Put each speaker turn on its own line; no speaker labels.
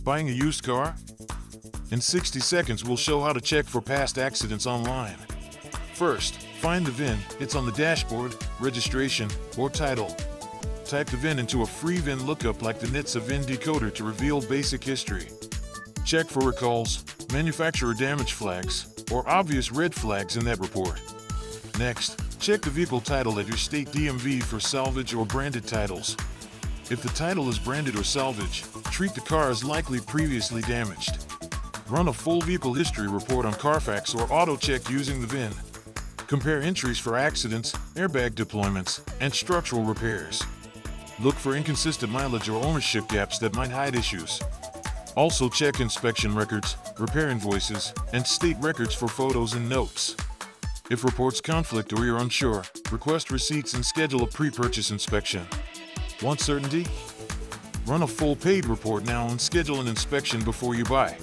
Buying a used car? In 60 seconds, we'll show how to check for past accidents online. First, find the VIN. It's on the dashboard, registration, or title. Type the VIN into a free VIN lookup like the NHTSA VIN decoder to reveal basic history. Check for recalls, manufacturer damage flags, or obvious red flags in that report. Next, check the vehicle title at your state DMV for salvage or branded titles. If the title is branded or salvage, treat the car as likely previously damaged. Run a full vehicle history report on Carfax or AutoCheck using the VIN. Compare entries for accidents, airbag deployments, and structural repairs. Look for inconsistent mileage or ownership gaps that might hide issues. Also check inspection records, repair invoices, and state records for photos and notes. If reports conflict or you're unsure, request receipts and schedule a pre-purchase inspection. Want certainty? Run a full paid report now and schedule an inspection before you buy.